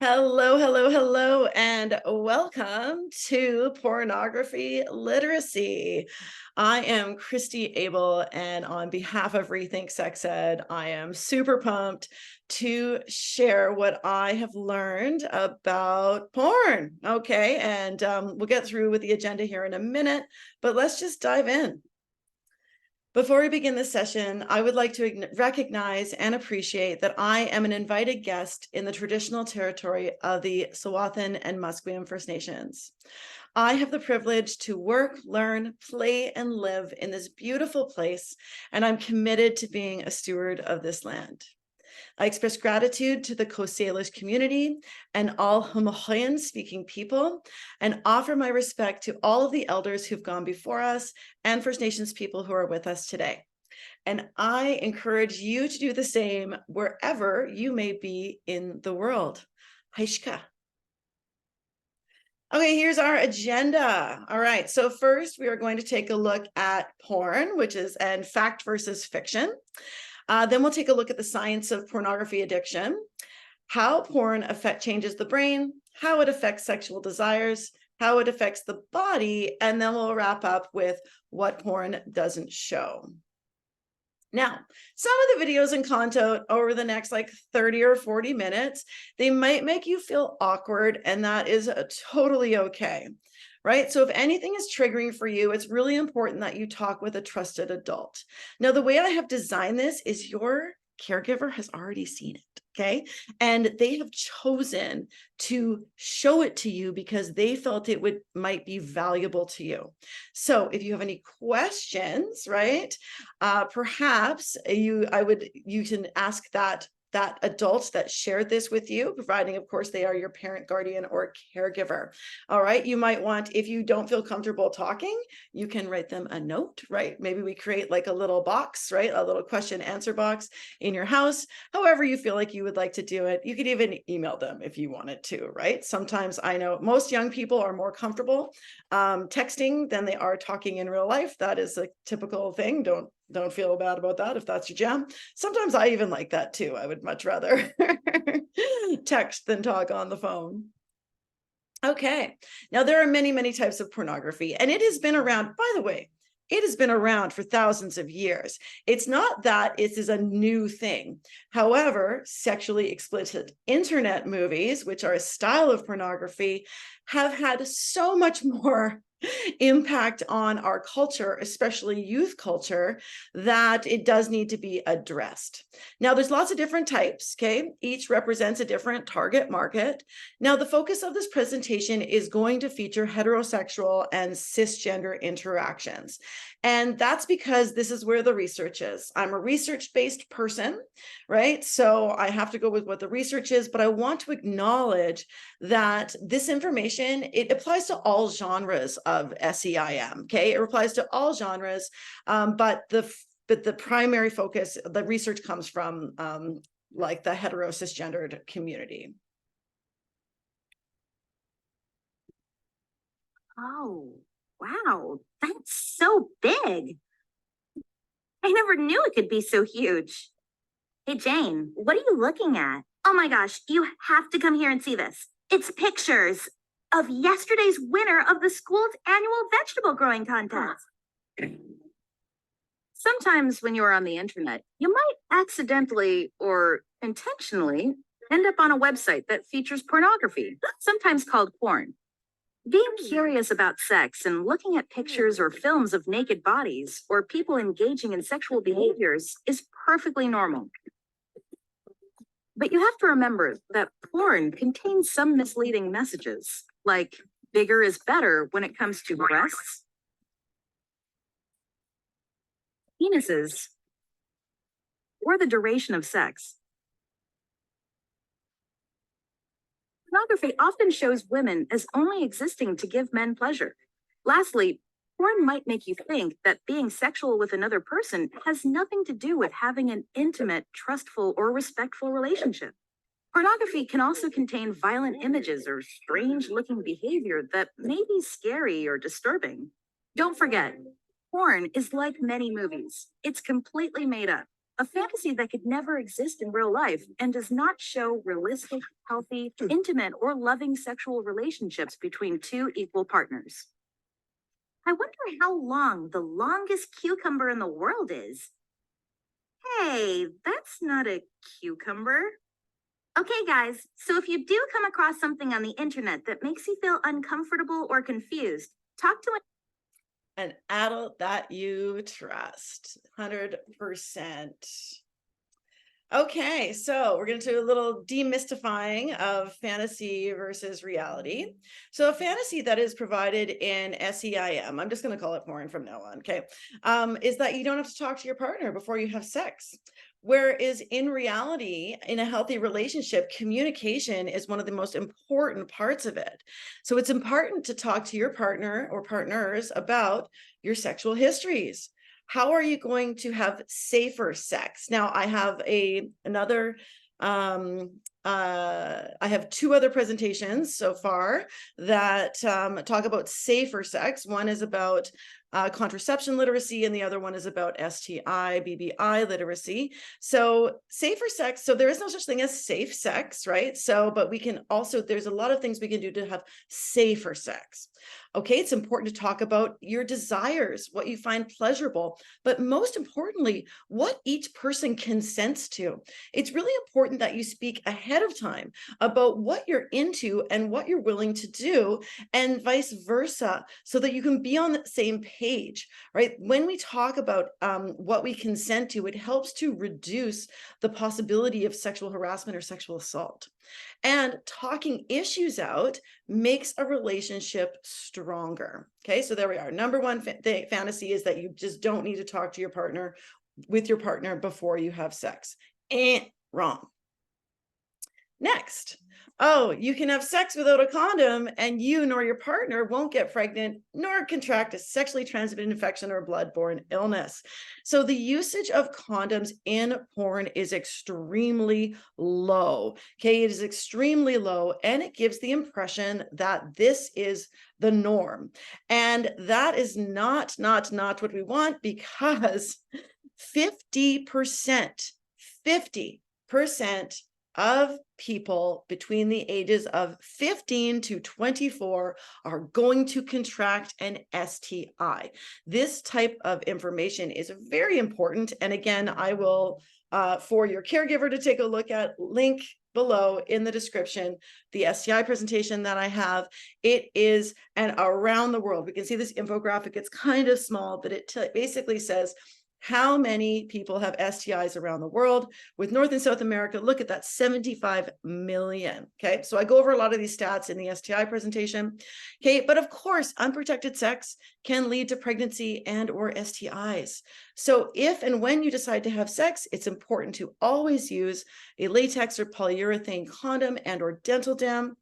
Hello, hello, hello, and welcome to Pornography Literacy. I am Christy Abel, and on behalf of Rethink Sex Ed, I am super pumped to share what I have learned about porn. Okay, and we'll get through with the agenda here in a minute, but let's just dive in. Before we begin this session, I would like to recognize and appreciate that I am an invited guest in the traditional territory of the Tsawwassen and Musqueam First Nations. I have the privilege to work, learn, play, and live in this beautiful place, and I'm committed to being a steward of this land. I express gratitude to the Coast Salish community and all Homohoyan speaking people, and offer my respect to all of the elders who've gone before us and First Nations people who are with us today. And I encourage you to do the same wherever you may be in the world. Haishka. Okay, here's our agenda. All right, so first we are going to take a look at porn, which is fact versus fiction. Then we'll take a look at the science of pornography addiction, how porn changes the brain, how it affects sexual desires, how it affects the body, and then we'll wrap up with what porn doesn't show. Now, some of the videos and content over the next 30 or 40 minutes, they might make you feel awkward, and that is totally okay. Right? So if anything is triggering for you, it's really important that you talk with a trusted adult. Now, the way I have designed this is your caregiver has already seen it, okay? And they have chosen to show it to you because they felt it might be valuable to you. So if you have any questions, right, perhaps you can ask that adult that shared this with you, providing, of course, they are your parent, guardian, or caregiver. All right. You might want, if you don't feel comfortable talking, you can write them a note, right? Maybe we create like a little box, right? A little question answer box in your house. However you feel like you would like to do it. You could even email them if you wanted to, right? Sometimes I know most young people are more comfortable texting than they are talking in real life. That is a typical thing. Don't feel bad about that if that's your jam. Sometimes I even like that too. I would much rather text than talk on the phone. Okay, now there are many, many types of pornography, and it has been around, by the way, it has been around for thousands of years. It's not that it is a new thing. However, sexually explicit internet movies, which are a style of pornography, have had so much more impact on our culture, especially youth culture, that it does need to be addressed. Now, there's lots of different types, okay? Each represents a different target market. Now, the focus of this presentation is going to feature heterosexual and cisgender interactions. And that's because this is where the research is. I'm a research-based person, right? So I have to go with what the research is, but I want to acknowledge that this information, it applies to all genres of SEIM, okay? It applies to all genres, but the primary focus, the research comes from like the hetero cisgendered community. Oh, wow, that's so big. I never knew it could be so huge. Hey, Jane, what are you looking at? Oh my gosh, you have to come here and see this. It's pictures of yesterday's winner of the school's annual vegetable growing contest. Sometimes when you're on the internet, you might accidentally or intentionally end up on a website that features pornography, sometimes called porn. Being curious about sex and looking at pictures or films of naked bodies or people engaging in sexual behaviors is perfectly normal. But you have to remember that porn contains some misleading messages, like bigger is better when it comes to breasts, penises, or the duration of sex. Pornography often shows women as only existing to give men pleasure. Lastly, porn might make you think that being sexual with another person has nothing to do with having an intimate, trustful, or respectful relationship. Pornography can also contain violent images or strange-looking behavior that may be scary or disturbing. Don't forget, porn is like many movies. It's completely made up. a fantasy that could never exist in real life and does not show realistic, healthy, intimate, or loving sexual relationships between two equal partners. I wonder how long the longest cucumber in the world is. Hey, that's not a cucumber. Okay, guys, so if you do come across something on the internet that makes you feel uncomfortable or confused, talk to An adult that you trust, 100%. Okay, so we're going to do a little demystifying of fantasy versus reality. So a fantasy that is provided in SEIM, I'm just going to call it porn from now on, okay, is that you don't have to talk to your partner before you have sex. Whereas in reality, in a healthy relationship, communication is one of the most important parts of it. So it's important to talk to your partner or partners about your sexual histories. How are you going to have safer sex? Now, I have I have two other presentations so far that talk about safer sex. One is about contraception literacy, and the other one is about STI, BBI literacy. So safer sex, so there is no such thing as safe sex, right? So, but we can also, there's a lot of things we can do to have safer sex. Okay, it's important to talk about your desires, what you find pleasurable, but most importantly, what each person consents to. It's really important that you speak ahead of time about what you're into and what you're willing to do, and vice versa, so that you can be on the same page, right? When we talk about what we consent to, it helps to reduce the possibility of sexual harassment or sexual assault. And talking issues out makes a relationship stronger. Okay, so there we are. Number one fantasy is that you just don't need to talk to your partner before you have sex. Wrong. Next, oh, you can have sex without a condom and you nor your partner won't get pregnant nor contract a sexually transmitted infection or bloodborne illness. So the usage of condoms in porn is extremely low. Okay, it is extremely low, and it gives the impression that this is the norm. And that is not what we want, because 50% of people between the ages of 15 to 24 are going to contract an STI. This type of information is very important. And again, I will, for your caregiver to take a look at, link below in the description, the STI presentation that I have. It is, and around the world, we can see this infographic. It's kind of small, but it basically says how many people have STIs around the world. With North and South America, look at that, 75 million. Okay, so I go over a lot of these stats in the STI presentation. Okay, but of course, unprotected sex can lead to pregnancy and or STIs. So if and when you decide to have sex, it's important to always use a latex or polyurethane condom and or dental dam.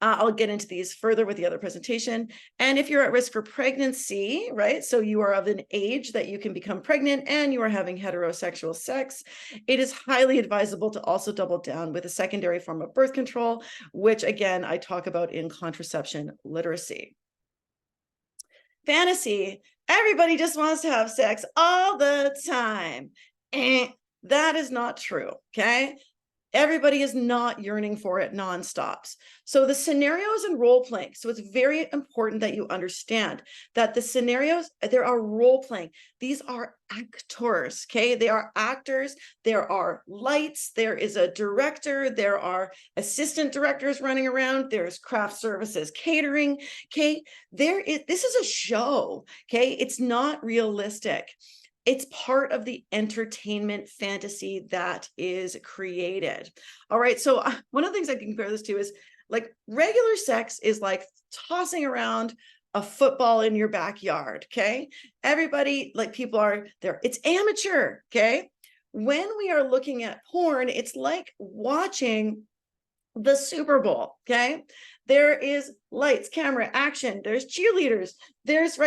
I'll get into these further with the other presentation. And if you're at risk for pregnancy, right, so you are of an age that you can become pregnant and you are having heterosexual sex, it is highly advisable to also double down with a secondary form of birth control, which again, I talk about in contraception literacy. Fantasy, everybody just wants to have sex all the time. That is not true, okay? Everybody is not yearning for it nonstops. So the scenarios and role playing. So it's very important that you understand that the scenarios, there are role playing. These are actors, okay? They are actors. There are lights. There is a director. There are assistant directors running around. There's craft services, catering, okay? This is a show, okay? It's not realistic. It's part of the entertainment fantasy that is created. All right, so one of the things I can compare this to is like regular sex is like tossing around a football in your backyard, okay? Everybody, like people are there, it's amateur, okay? When we are looking at porn, it's like watching the Super Bowl, okay? There is lights, camera, action, there's cheerleaders, there's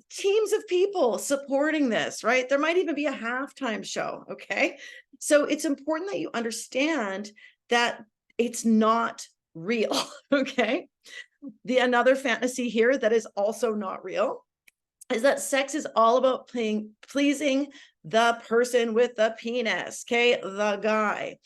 teams of people supporting this, right? There might even be a halftime show, okay? So it's important that you understand that it's not real, okay? Another fantasy here that is also not real is that sex is all about pleasing the person with the penis, okay, the guy.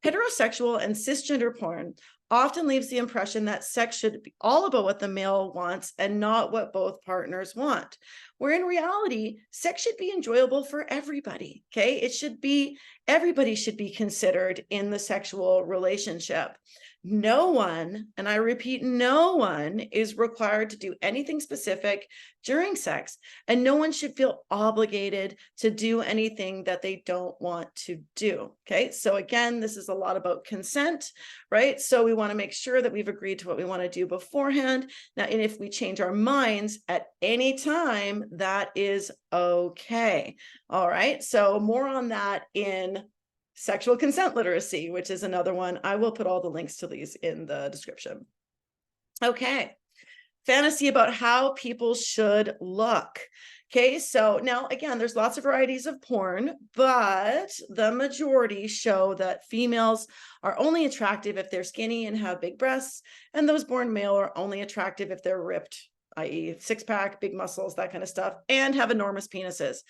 Heterosexual and cisgender porn often leaves the impression that sex should be all about what the male wants and not what both partners want. Where in reality, sex should be enjoyable for everybody, okay? It should be, everybody should be considered in the sexual relationship. No one, and I repeat, no one is required to do anything specific during sex, and no one should feel obligated to do anything that they don't want to do. Okay, so again, this is a lot about consent, right? So we want to make sure that we've agreed to what we want to do beforehand. Now, and if we change our minds at any time, that is okay. All right, so more on that in sexual consent literacy, which is another one. I will put all the links to these in the description. Okay, fantasy about how people should look. Okay, so now again, there's lots of varieties of porn, but the majority show that females are only attractive if they're skinny and have big breasts, and those born male are only attractive if they're ripped, i.e. six-pack, big muscles, that kind of stuff, and have enormous penises.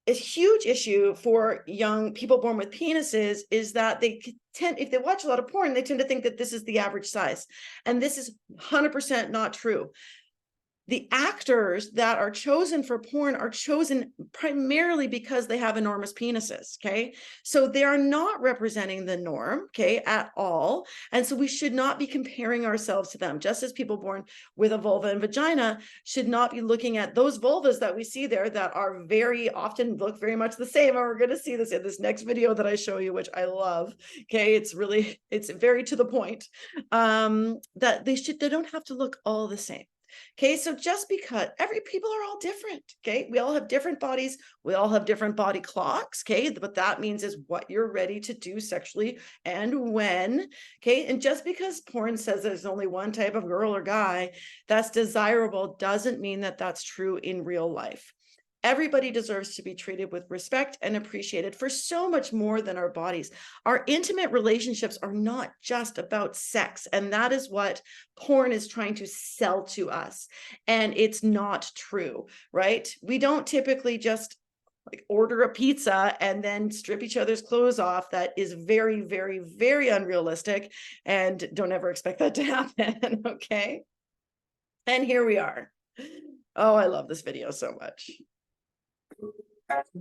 A huge issue for young people born with penises is that they tend, if they watch a lot of porn, they tend to think that this is the average size. And this is 100% not true. The actors that are chosen for porn are chosen primarily because they have enormous penises, okay? So they are not representing the norm, okay, at all. And so we should not be comparing ourselves to them, just as people born with a vulva and vagina should not be looking at those vulvas that we see there that are very often look very much the same. And we're going to see this in this next video that I show you, which I love, okay? It's very to the point, that they don't have to look all the same. Okay, so just because people are all different, okay, we all have different bodies, we all have different body clocks, okay, what that means is what you're ready to do sexually and when, okay, and just because porn says there's only one type of girl or guy that's desirable doesn't mean that that's true in real life. Everybody deserves to be treated with respect and appreciated for so much more than our bodies. Our intimate relationships are not just about sex, and that is what porn is trying to sell to us. And it's not true, right? We don't typically just like order a pizza and then strip each other's clothes off. That is very, very, very unrealistic, and don't ever expect that to happen, okay? And here we are. Oh, I love this video so much.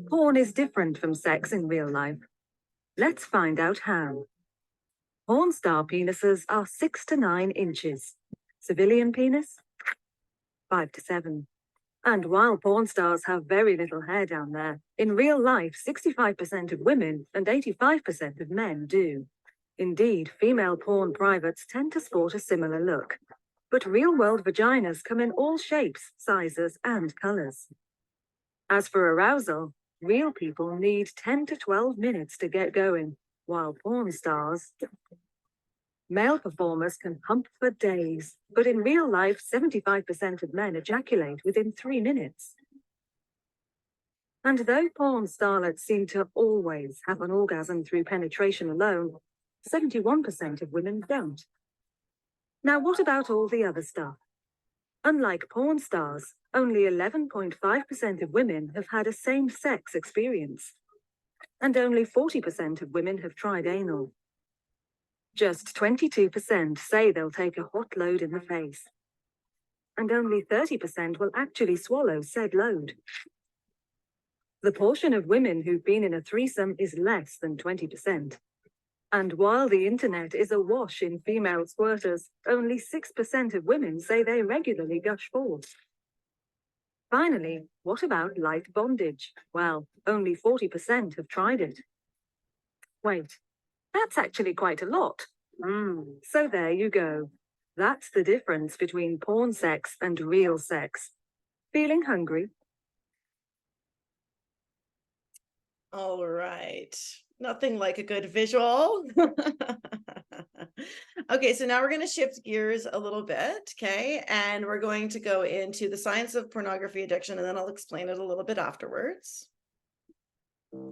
Porn is different from sex in real life. Let's find out how. Porn star penises are 6 to 9 inches. Civilian penis? 5 to 7. And while porn stars have very little hair down there, in real life, 65% of women and 85% of men do. Indeed, female porn privates tend to sport a similar look. But real-world vaginas come in all shapes, sizes, and colors. As for arousal, real people need 10 to 12 minutes to get going, while porn stars... Male performers can hump for days, but in real life, 75% of men ejaculate within 3 minutes. And though porn starlets seem to always have an orgasm through penetration alone, 71% of women don't. Now, what about all the other stuff? Unlike porn stars, only 11.5% of women have had a same-sex experience. And only 40% of women have tried anal. Just 22% say they'll take a hot load in the face. And only 30% will actually swallow said load. The portion of women who've been in a threesome is less than 20%. And while the internet is awash in female squirters, only 6% of women say they regularly gush forth. Finally, what about light bondage? Well, only 40% have tried it. Wait, that's actually quite a lot. So there you go. That's the difference between porn sex and real sex. Feeling hungry? All right. Nothing like a good visual. Okay, so now we're going to shift gears a little bit, okay? And we're going to go into the science of pornography addiction, and then I'll explain it a little bit afterwards.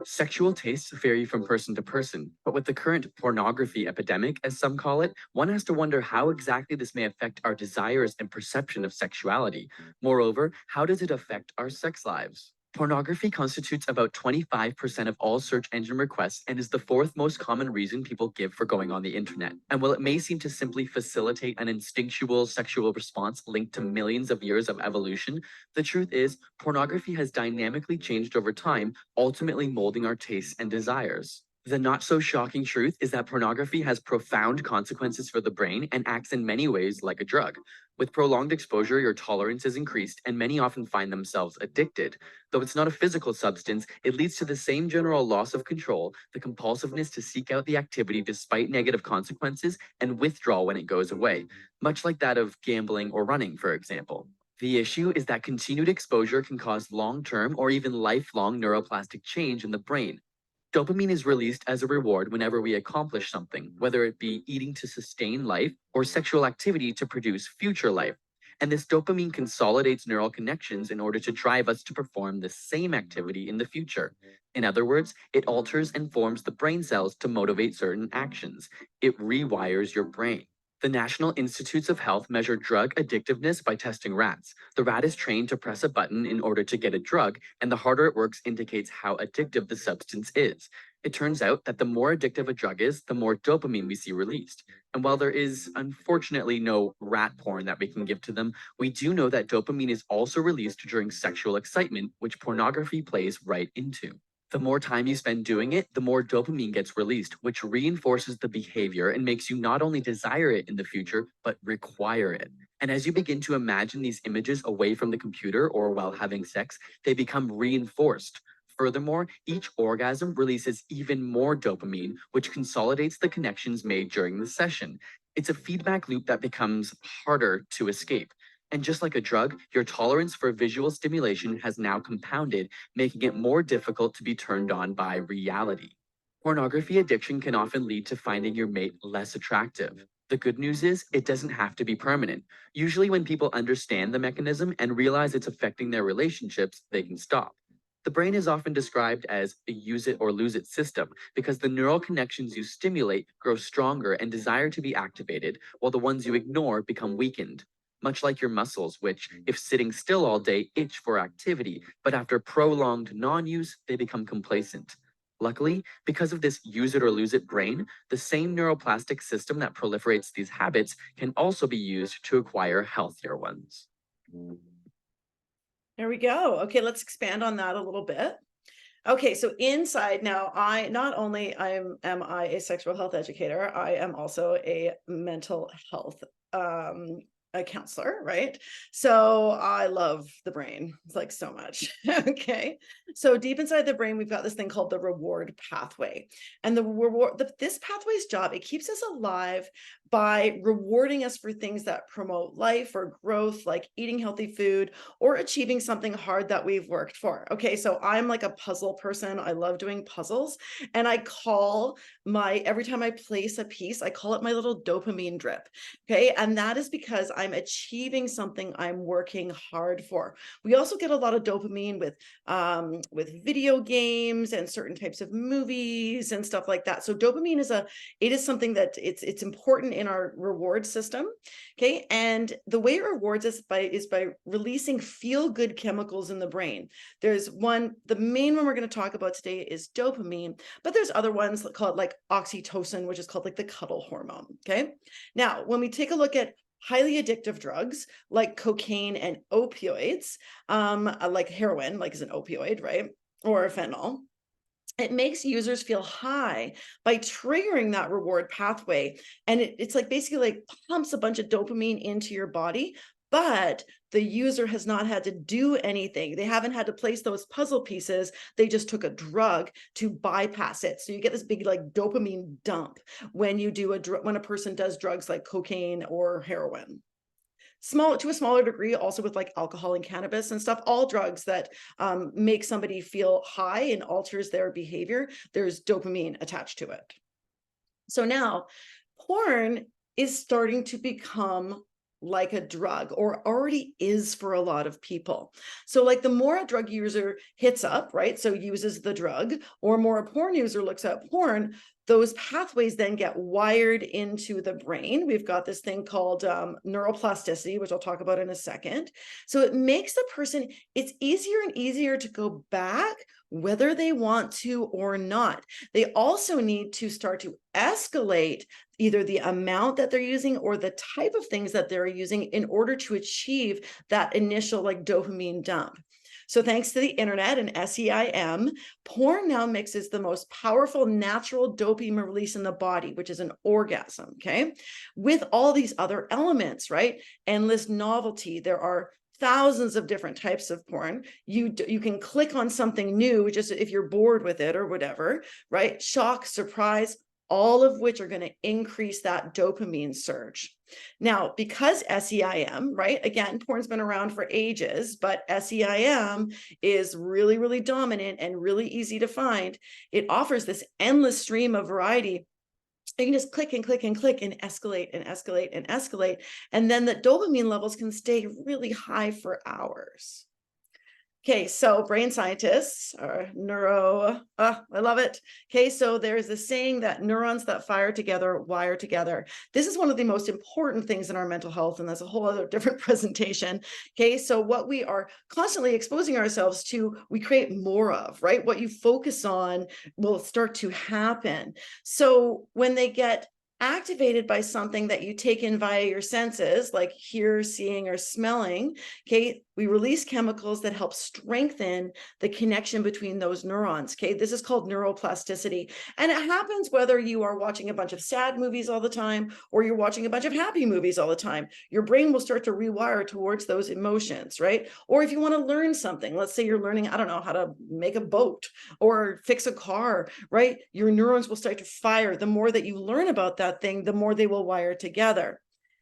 Sexual tastes vary from person to person, but with the current pornography epidemic, as some call it, one has to wonder how exactly this may affect our desires and perception of sexuality. Moreover, how does it affect our sex lives? Pornography constitutes about 25% of all search engine requests and is the fourth most common reason people give for going on the internet. And while it may seem to simply facilitate an instinctual sexual response linked to millions of years of evolution, the truth is pornography has dynamically changed over time, ultimately molding our tastes and desires. The not so shocking truth is that pornography has profound consequences for the brain and acts in many ways like a drug. With prolonged exposure, your tolerance is increased, and many often find themselves addicted. Though it's not a physical substance, it leads to the same general loss of control, the compulsiveness to seek out the activity despite negative consequences, and withdrawal when it goes away, much like that of gambling or running, for example. The issue is that continued exposure can cause long-term or even lifelong neuroplastic change in the brain. Dopamine is released as a reward whenever we accomplish something, whether it be eating to sustain life or sexual activity to produce future life. And this dopamine consolidates neural connections in order to drive us to perform the same activity in the future. In other words, it alters and forms the brain cells to motivate certain actions. It rewires your brain. The National Institutes of Health measure drug addictiveness by testing rats. The rat is trained to press a button in order to get a drug, and the harder it works indicates how addictive the substance is. It turns out that the more addictive a drug is, the more dopamine we see released. And while there is unfortunately no rat porn that we can give to them, we do know that dopamine is also released during sexual excitement, which pornography plays right into. The more time you spend doing it, the more dopamine gets released, which reinforces the behavior and makes you not only desire it in the future, but require it. And as you begin to imagine these images away from the computer or while having sex, they become reinforced. Furthermore, each orgasm releases even more dopamine, which consolidates the connections made during the session. It's a feedback loop that becomes harder to escape. And just like a drug, your tolerance for visual stimulation has now compounded, making it more difficult to be turned on by reality. Pornography addiction can often lead to finding your mate less attractive. The good news is, it doesn't have to be permanent. Usually, when people understand the mechanism and realize it's affecting their relationships, they can stop. The brain is often described as a use it or lose it system because the neural connections you stimulate grow stronger and desire to be activated, while the ones you ignore become weakened. Much like your muscles, which, if sitting still all day, itch for activity, but after prolonged non-use, they become complacent. Luckily, because of this use it or lose it brain, the same neuroplastic system that proliferates these habits can also be used to acquire healthier ones. There we go. Okay, let's expand on that a little bit. Okay, so inside now, am I a sexual health educator. I am also a mental health a counselor, right? So I love the brain. It's like so much. Okay. So deep inside the brain, we've got this thing called the reward pathway. And this pathway's job, it keeps us alive by rewarding us for things that promote life or growth, like eating healthy food or achieving something hard that we've worked for. Okay, so I'm like a puzzle person. I love doing puzzles. And every time I place a piece, I call it my little dopamine drip. Okay, and that is because I'm achieving something I'm working hard for. We also get a lot of dopamine with video games and certain types of movies and stuff like that. So dopamine is something that it's important in our reward system. Okay, and the way it rewards us is by releasing feel-good chemicals in the brain. The main one we're going to talk about today is dopamine, but there's other ones called like oxytocin, which is called like the cuddle hormone. Okay, now when we take a look at highly addictive drugs like cocaine and opioids, like heroin, like is an opioid, right? Or fentanyl. It makes users feel high by triggering that reward pathway. And it's like basically like pumps a bunch of dopamine into your body, but the user has not had to do anything. They haven't had to place those puzzle pieces. They just took a drug to bypass it. So you get this big like dopamine dump when a person does drugs like cocaine or heroin. To a smaller degree, also with like alcohol and cannabis and stuff, all drugs that make somebody feel high and alters their behavior, there's dopamine attached to it. So now porn is starting to become like a drug, or already is for a lot of people. So like the more a drug user hits up, right, so uses the drug, or more a porn user looks at porn, those pathways then get wired into the brain. We've got this thing called neuroplasticity, which I'll talk about in a second. So it makes the person, it's easier and easier to go back whether they want to or not. They also need to start to escalate either the amount that they're using or the type of things that they're using in order to achieve that initial like dopamine dump. So thanks to the internet and SEIM, porn now mixes the most powerful natural dopamine release in the body, which is an orgasm, okay, with all these other elements, right? Endless novelty. There are thousands of different types of porn. You can click on something new just if you're bored with it or whatever, right? Shock, surprise, all of which are going to increase that dopamine surge. Now, because SEIM, right? Again, porn's been around for ages, but SEIM is really, really dominant and really easy to find. It offers this endless stream of variety. You can just click and click and click and escalate and escalate and escalate. And then the dopamine levels can stay really high for hours. Okay, so brain scientists or I love it. Okay, so there's this saying that neurons that fire together wire together. This is one of the most important things in our mental health, and that's a whole other different presentation. Okay, so what we are constantly exposing ourselves to, we create more of, right? What you focus on will start to happen. So when they get activated by something that you take in via your senses, like hear, seeing, or smelling, okay, we release chemicals that help strengthen the connection between those neurons, okay? This is called neuroplasticity. And it happens whether you are watching a bunch of sad movies all the time or you're watching a bunch of happy movies all the time. Your brain will start to rewire towards those emotions, right? Or if you want to learn something, let's say you're learning, I don't know, how to make a boat or fix a car, right? Your neurons will start to fire. The more that you learn about that thing, the more they will wire together.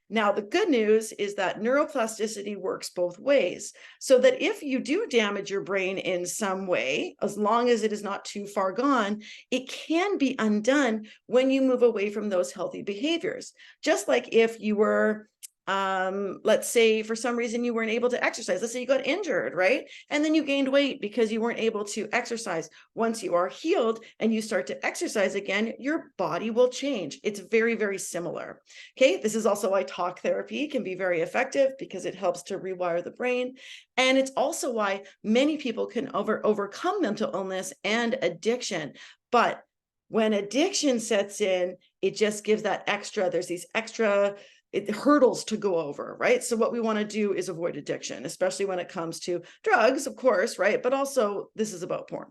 Now, the good news is that neuroplasticity works both ways, so that if you do damage your brain in some way, as long as it is not too far gone, it can be undone when you move away from those healthy behaviors. Just like if you were let's say for some reason you weren't able to exercise. Let's say you got injured, right? And then you gained weight because you weren't able to exercise. Once you are healed and you start to exercise again, your body will change. It's very, very similar. Okay, this is also why talk therapy can be very effective because it helps to rewire the brain. And it's also why many people can overcome mental illness and addiction. But when addiction sets in, it just gives that extra, there's these extra hurdles to go over, right? So what we want to do is avoid addiction, especially when it comes to drugs, of course, right? But also this is about porn.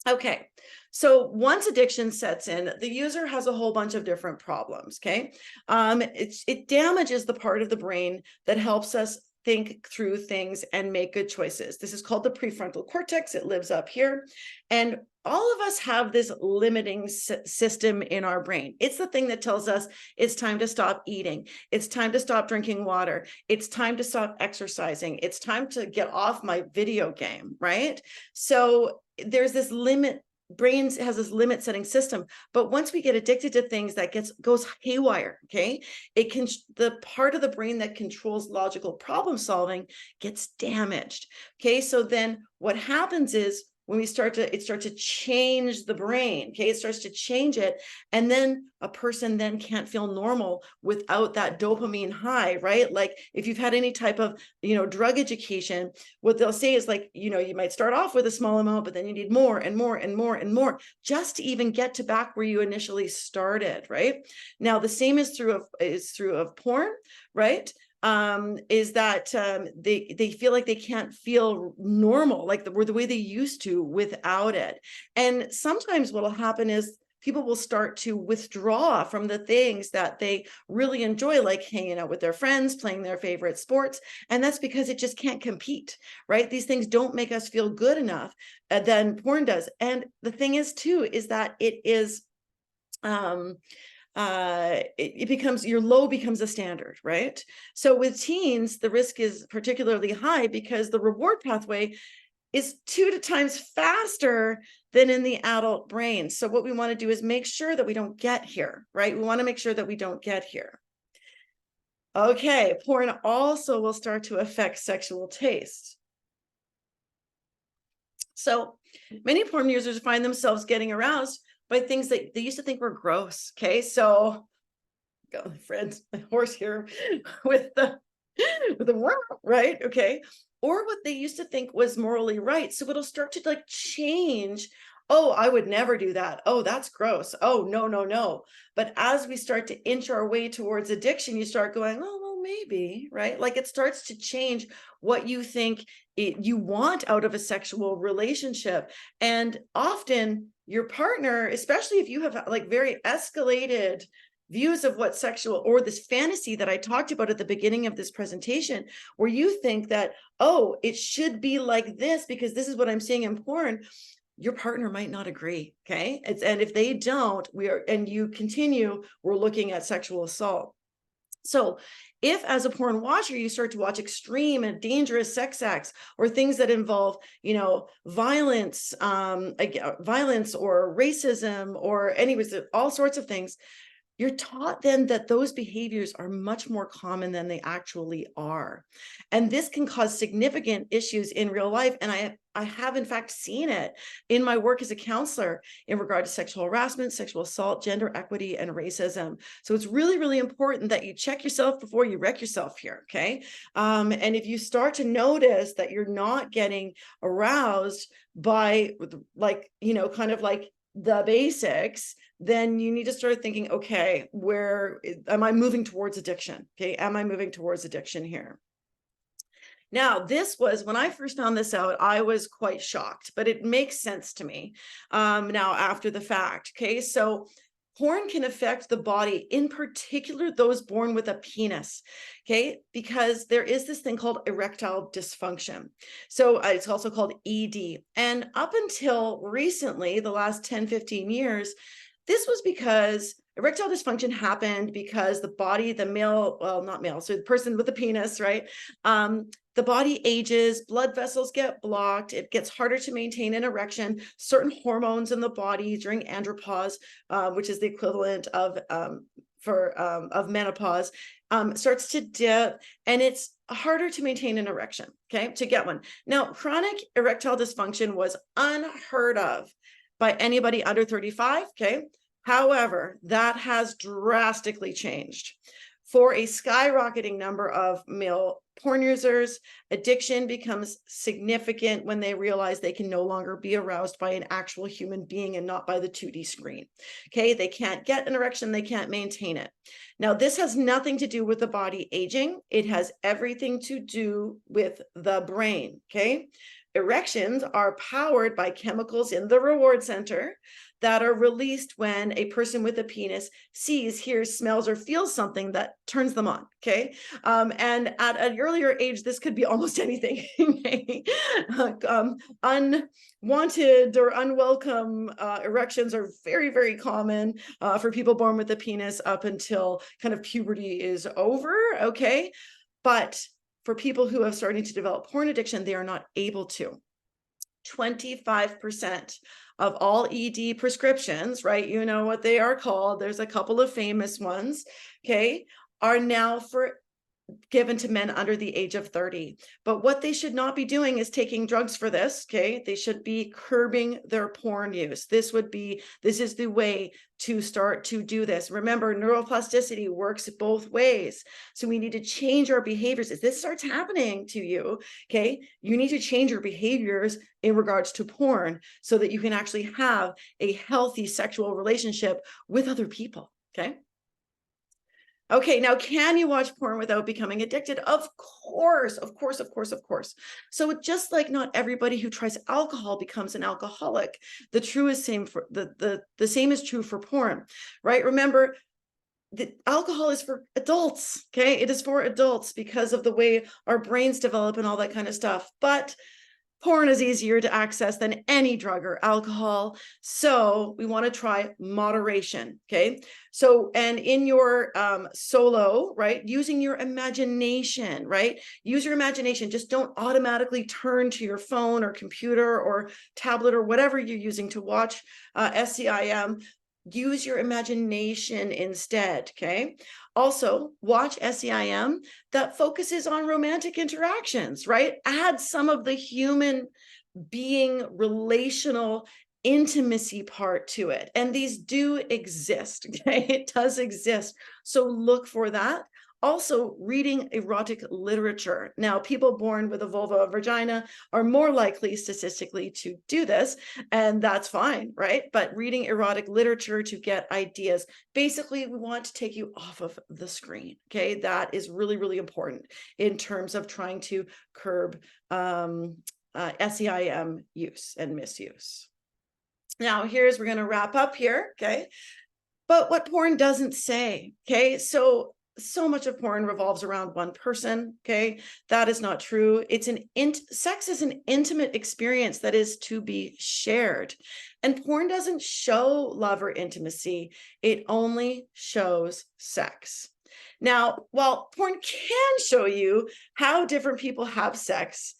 Okay, so once addiction sets in, the user has a whole bunch of different problems, okay? It damages the part of the brain that helps us think through things and make good choices. This is called the prefrontal cortex. It lives up here. And all of us have this limiting system in our brain. It's the thing that tells us it's time to stop eating. It's time to stop drinking water. It's time to stop exercising. It's time to get off my video game, right? So there's this limit. Brains has this limit setting system, but once we get addicted to things, that goes haywire. Okay, it can, the part of the brain that controls logical problem solving gets damaged. Okay, so then what happens is when it starts to change the brain. Okay, it starts to change it, and then a person then can't feel normal without that dopamine high, right? Like if you've had any type of drug education, what they'll say is like, you might start off with a small amount, but then you need more and more and more and more just to even get to back where you initially started, right? Now the same is true of porn, right? Is that they feel like they can't feel normal, like the way they used to without it. And sometimes what will happen is people will start to withdraw from the things that they really enjoy, like hanging out with their friends, playing their favorite sports. And that's because it just can't compete, right? These things don't make us feel good enough than porn does. And the thing is too, is that it is, it becomes, your low becomes a standard, right? So with teens, the risk is particularly high because the reward pathway is 2 times faster than in the adult brain. So what we want to do is make sure that we don't get here, right? We want to make sure that we don't get here. Okay, porn also will start to affect sexual taste. So many porn users find themselves getting aroused by things that they used to think were gross. Okay, so go, friends, my horse here with the right, okay, or what they used to think was morally right. So it'll start to like change. Oh, I would never do that. Oh, that's gross. Oh, no, no, no. But as we start to inch our way towards addiction, you start going, oh, well, maybe, right? Like it starts to change what you think you want out of a sexual relationship. And often your partner, especially if you have like very escalated views of what sexual, or this fantasy that I talked about at the beginning of this presentation, where you think that, oh, it should be like this because this is what I'm seeing in porn, your partner might not agree. Okay. And if they don't, and you continue, we're looking at sexual assault. So if as a porn watcher, you start to watch extreme and dangerous sex acts or things that involve, violence, violence or racism or anyways, all sorts of things, you're taught then that those behaviors are much more common than they actually are. And this can cause significant issues in real life. And I have in fact seen it in my work as a counselor in regard to sexual harassment, sexual assault, gender equity, and racism. So it's really, really important that you check yourself before you wreck yourself here, okay? And if you start to notice that you're not getting aroused by kind of like the basics, then you need to start thinking, okay, where am I moving towards addiction? Okay, am I moving towards addiction here? Now, this was, when I first found this out, I was quite shocked, but it makes sense to me now after the fact. Okay, so porn can affect the body, in particular those born with a penis, okay, because there is this thing called erectile dysfunction. So it's also called ED. And up until recently, the last 10, 15 years, this was because erectile dysfunction happened because the body, the male, well, not male, so the person with the penis, right? The body ages, blood vessels get blocked, it gets harder to maintain an erection, certain hormones in the body during andropause, which is the equivalent of menopause, starts to dip, and it's harder to maintain an erection, okay, to get one. Now, chronic erectile dysfunction was unheard of by anybody under 35, okay? However, that has drastically changed. For a skyrocketing number of male porn users, addiction becomes significant when they realize they can no longer be aroused by an actual human being and not by the 2D screen. Okay, they can't get an erection, they can't maintain it. Now, this has nothing to do with the body aging. It has everything to do with the brain, okay? Erections are powered by chemicals in the reward center that are released when a person with a penis sees, hears, smells, or feels something that turns them on, okay? And at an earlier age, this could be almost anything. Unwanted or unwelcome erections are very, very common for people born with a penis up until kind of puberty is over, okay? But for people who have started to develop porn addiction, they are not able to. 25% of all ED prescriptions, right? You know what they are called. There's a couple of famous ones, okay, are now given to men under the age of 30. But what they should not be doing is taking drugs for this, okay? They should be curbing their porn use. This is the way to start to do this. Remember, neuroplasticity works both ways. So we need to change our behaviors. If this starts happening to you, okay, you need to change your behaviors in regards to porn so that you can actually have a healthy sexual relationship with other people, okay? Okay, now can you watch porn without becoming addicted? Of course, of course, of course, of course. So just like not everybody who tries alcohol becomes an alcoholic, the same is true for porn, right? Remember, the alcohol is for adults, okay? It is for adults because of the way our brains develop and all that kind of stuff. But porn is easier to access than any drug or alcohol. So we want to try moderation, okay? So, and in your solo, right, using your imagination, right? Use your imagination. Just don't automatically turn to your phone or computer or tablet or whatever you're using to watch SEIM. Use your imagination instead, okay? Also, watch SEIM that focuses on romantic interactions, right? Add some of the human being relational intimacy part to it. And these do exist, okay? It does exist. So look for that. Also, reading erotic literature. Now, people born with a vulva or vagina are more likely statistically to do this, and that's fine, right? But reading erotic literature to get ideas. Basically, we want to take you off of the screen, okay? That is really, really important in terms of trying to curb SEIM use and misuse. Now, we're going to wrap up here, okay? But what porn doesn't say, okay? So much of porn revolves around one person, okay? That is not true. Sex is an intimate experience that is to be shared. And porn doesn't show love or intimacy. It only shows sex. Now, while porn can show you how different people have sex,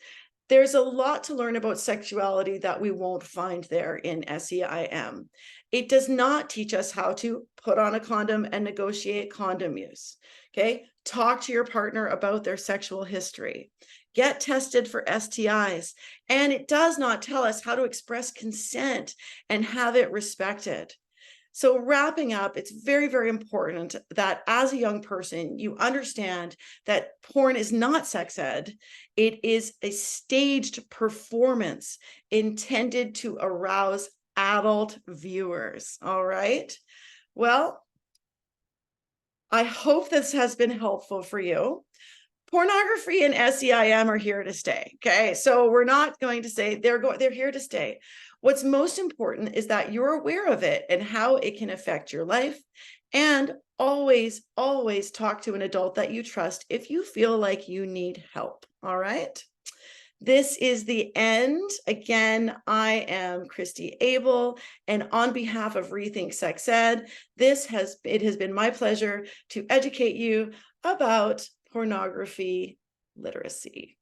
there's a lot to learn about sexuality that we won't find there in SEIM. It does not teach us how to put on a condom and negotiate condom use, okay? Talk to your partner about their sexual history. Get tested for STIs. And it does not tell us how to express consent and have it respected. So wrapping up, it's very, very important that as a young person, you understand that porn is not sex ed. It is a staged performance intended to arouse adult viewers. All right. Well, I hope this has been helpful for you. Pornography and SEIM are here to stay. Okay. So we're not going to say they're here to stay. What's most important is that you're aware of it and how it can affect your life. And always, always talk to an adult that you trust if you feel like you need help. All right. This is the end. Again, I am Christy Abel, and on behalf of Rethink Sex Ed, it has been my pleasure to educate you about pornography literacy.